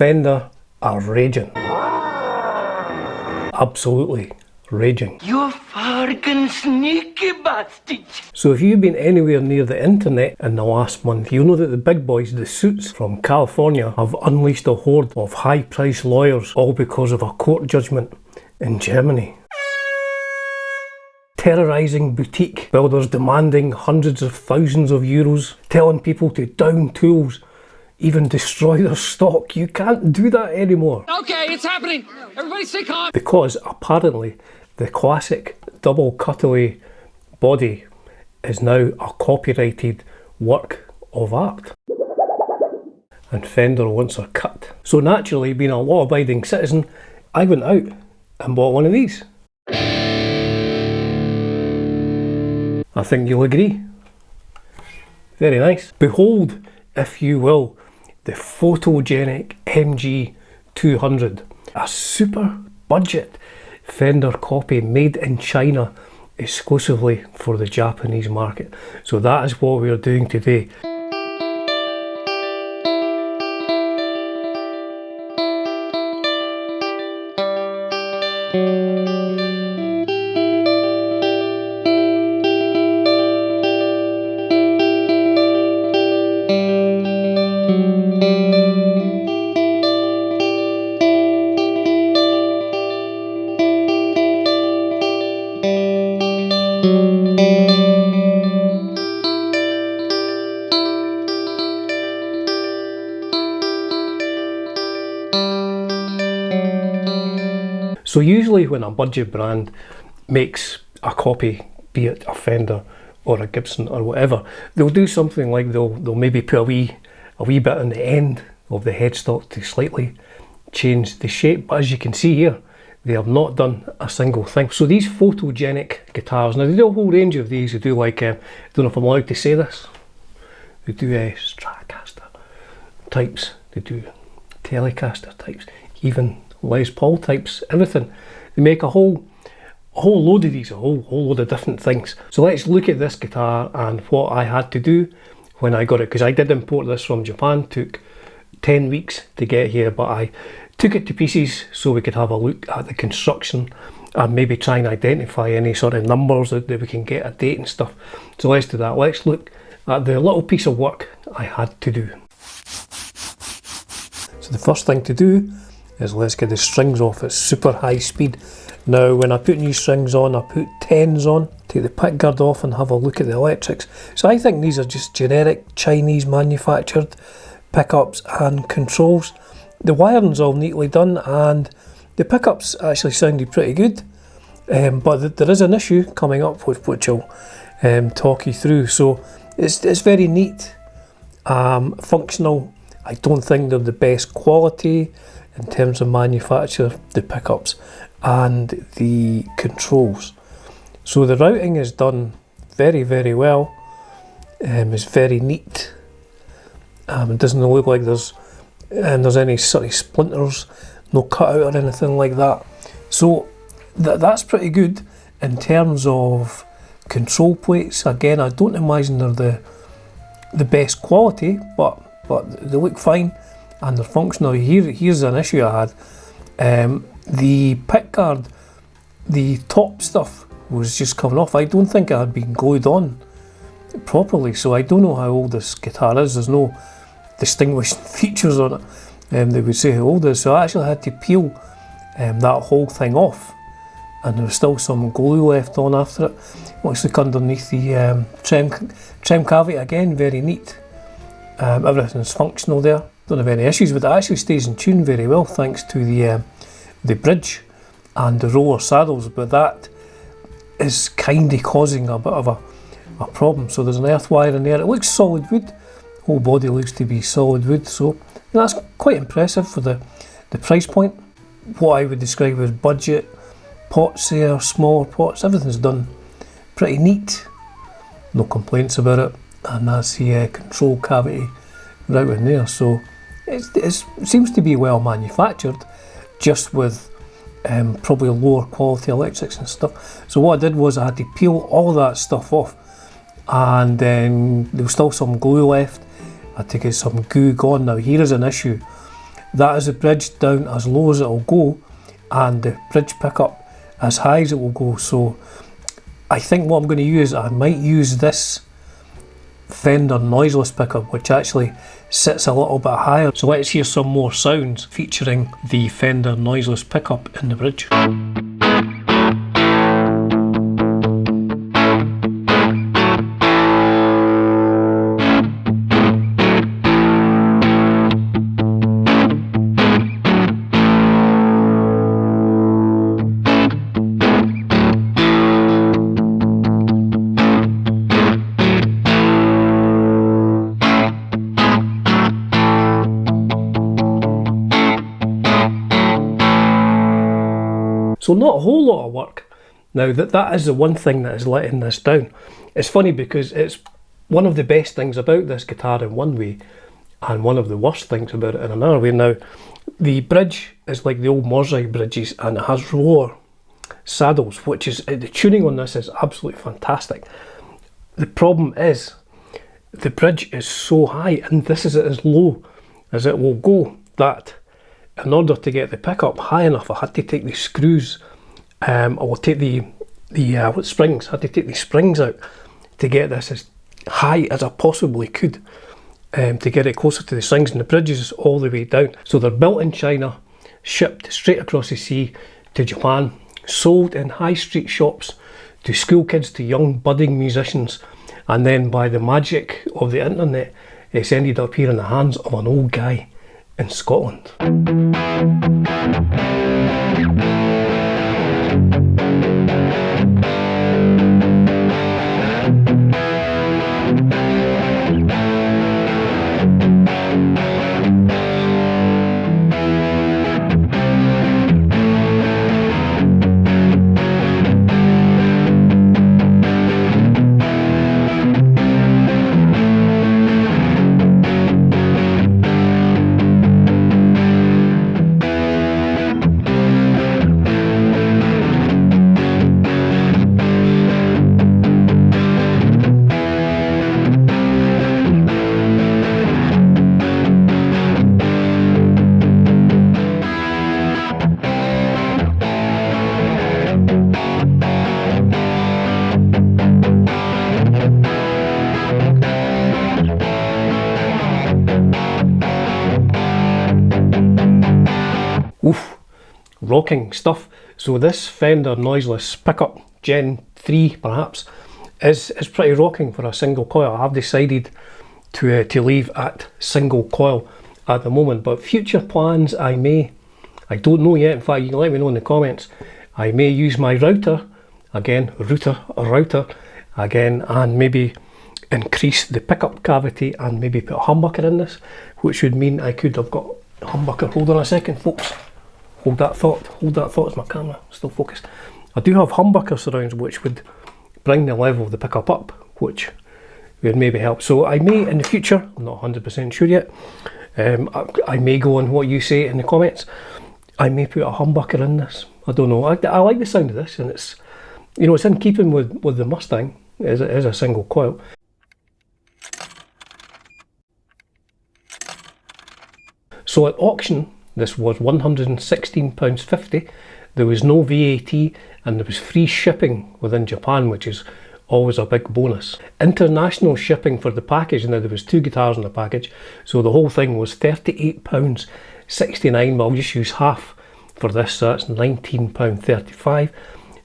Fender are raging. Absolutely raging. You fucking sneaky bastard. So if you've been anywhere near the internet in the last month, you'll know that the big boys, the suits from California, have unleashed a horde of high-priced lawyers, all because of a court judgment in Germany. Terrorising boutique builders, demanding hundreds of thousands of euros, telling people to down tools, even destroy their stock. You can't do that anymore. Okay, it's happening. Everybody stay calm. Because apparently the classic double cutaway body is now a copyrighted work of art. And Fender wants a cut. So naturally, being a law-abiding citizen, I went out and bought one of these. I think you'll agree. Very nice. Behold, if you will, the Photogenic MG200, a super budget Fender copy made in China exclusively for the Japanese market. So that is what we are doing today. So usually when a budget brand makes a copy, be it a Fender or a Gibson or whatever, they'll do something like they'll maybe put a wee bit on the end of the headstock to slightly change the shape. But as you can see here, they have not done a single thing. So these photogenic guitars, now they do a whole range of these. They do like, I don't know if I'm allowed to say this, they do Stratocaster types, they do Telecaster types, even Les Paul types, everything. They make a whole load of these, a whole load of different things. So let's look at this guitar and what I had to do when I got it, because I did import this from Japan. Took 10 weeks to get here, but I took it to pieces so we could have a look at the construction and maybe try and identify any sort of numbers that we can get a date and stuff. So let's do that. Let's look at the little piece of work I had to do. So the first thing to do is let's get the strings off at super high speed. Now when I put new strings on, I put 10s on, take the pick guard off and have a look at the electrics. So I think these are just generic Chinese manufactured pickups and controls. The wiring's all neatly done and the pickups actually sounded pretty good, but there is an issue coming up which I'll talk you through. So it's very neat, functional. I don't think they're the best quality in terms of manufacture, the pickups and the controls. So the routing is done very, very well. It's very neat. It doesn't look like there's any sort of splinters, no cutout or anything like that. So that's pretty good. In terms of control plates, again, I don't imagine they're the best quality, but they look fine and they're functional. Here's an issue I had. The pick guard, the top stuff was just coming off. I don't think it had been glued on properly, so I don't know how old this guitar is. There's no distinguishing features on it that would say how old it is. So I actually had to peel that whole thing off, and there was still some glue left on after it. Let's look underneath the trim cavity again, very neat. Everything's functional there. Don't have any issues with it. It actually stays in tune very well thanks to the bridge and the roller saddles, but that is kind of causing a bit of a problem. So there's an earth wire in there. It looks solid wood. Whole body looks to be solid wood, so that's quite impressive for the price point. What I would describe as budget pots there, smaller pots, everything's done pretty neat. No complaints about it. And that's the control cavity right in there. So it seems to be well manufactured, just with probably lower quality electrics and stuff. So what I did was I had to peel all that stuff off, and then there was still some glue left. I had to get some goo gone. Now here is an issue. that is the bridge down as low as it will go, and the bridge pickup as high as it will go. So I think what I'm going to use, I might use this Fender Noiseless Pickup, which actually sits a little bit higher. So let's hear some more sounds featuring the Fender Noiseless Pickup in the bridge. So not a whole lot of work. Now that is the one thing that is letting this down. It's funny because it's one of the best things about this guitar in one way, and one of the worst things about it in another way. Now, the bridge is like the old Morsey bridges, and it has roller saddles, which is, the tuning on this is absolutely fantastic. The problem is, the bridge is so high, and this is as low as it will go, that in order to get the pickup high enough, I had to take the screws, I will take the springs, I had to take the springs out to get this as high as I possibly could, to get it closer to the strings, and the bridge is all the way down. So they're built in China, shipped straight across the sea to Japan, sold in high street shops to school kids, to young budding musicians, and then by the magic of the internet, it's ended up here in the hands of an old guy in Scotland. Oof, rocking stuff. So this Fender Noiseless Pickup Gen 3 perhaps is pretty rocking for a single coil. I have decided to leave at single coil at the moment, but future plans I don't know yet. In fact, you can let me know in the comments. I may use my router again, and maybe increase the pickup cavity and maybe put a humbucker in this, which would mean I could have got a humbucker. Hold on a second, folks. Hold that thought as my camera still focused. I do have humbucker surrounds which would bring the level of the pickup up, which would maybe help. So I may in the future, I'm not 100% sure yet, I may go on what you say in the comments, I may put a humbucker in this. I don't know, I like the sound of this, and it's, you know, it's in keeping with the Mustang. It is a single coil. So at auction, this was £116.50. There was no VAT, and there was free shipping within Japan, which is always a big bonus. International shipping for the package, now there was 2 guitars in the package, so the whole thing was £38.69, but I'll just use half for this, so that's £19.35.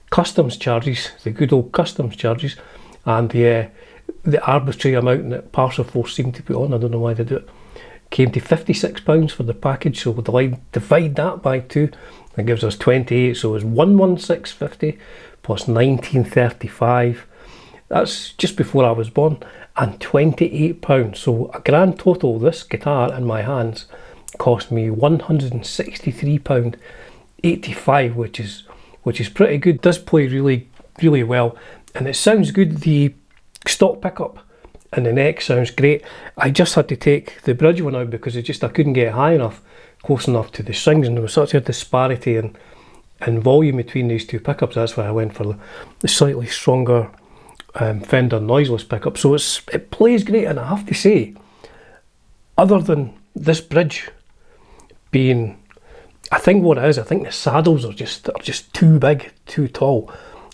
Customs charges, the good old customs charges, and the arbitrary amount that Parcel Force seemed to put on, I don't know why they do it, came to £56 for the package. So we'll divide that by 2, that gives us 28, so it's £116.50 plus £19.35. That's just before I was born, and £28. So a grand total, this guitar in my hands cost me £163.85, which is pretty good. It does play really, really well, and it sounds good. The stock pickup and the neck sounds great. I just had to take the bridge one out because I couldn't get high enough, close enough to the strings, and there was such a disparity in volume between these two pickups. That's why I went for the slightly stronger Fender Noiseless Pickup. So it plays great, and I have to say, other than this bridge being, I think what it is, I think the saddles are just too big, too tall.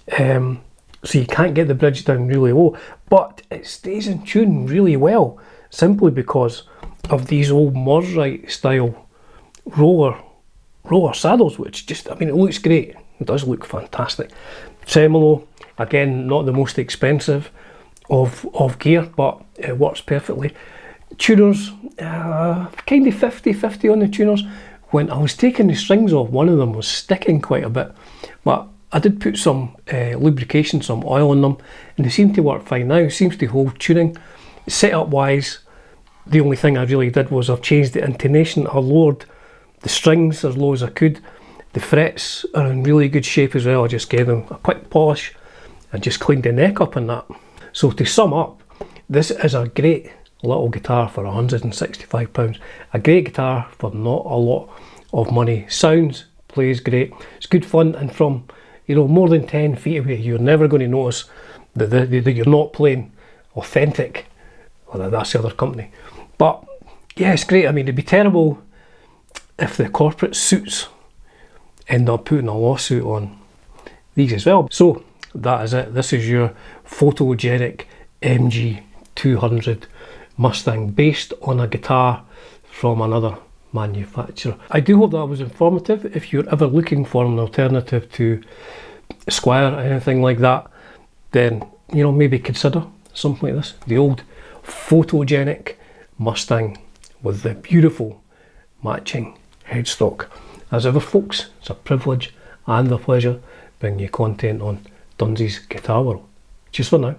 So you can't get the bridge down really low, but it stays in tune really well, simply because of these old Morsrite style roller saddles, which just, I mean, it looks great. It does look fantastic. Tremolo, again, not the most expensive of gear, but it works perfectly. Tuners, kind of 50-50 on the tuners. When I was taking the strings off, one of them was sticking quite a bit, but I did put some lubrication, some oil on them, and they seem to work fine now. It seems to hold tuning. Setup wise, the only thing I really did was I've changed the intonation. I lowered the strings as low as I could. The frets are in really good shape as well. I just gave them a quick polish and just cleaned the neck up on that. So to sum up, this is a great little guitar for £165. A great guitar for not a lot of money. Sounds, plays great. It's good fun, and from, you know, more than 10 feet away, you're never going to notice that you're not playing authentic. Well, that's the other company. But yeah, it's great. I mean, it'd be terrible if the corporate suits end up putting a lawsuit on these as well. So that is it. This is your Photogenic MG200 Mustang, based on a guitar from another manufacturer. I do hope that was informative. If you're ever looking for an alternative to Squire or anything like that, then, you know, maybe consider something like this, the old Photogenic Mustang with the beautiful matching headstock. As ever, folks, it's a privilege and a pleasure bringing you content on Dunzy's Guitar World. Cheers for now.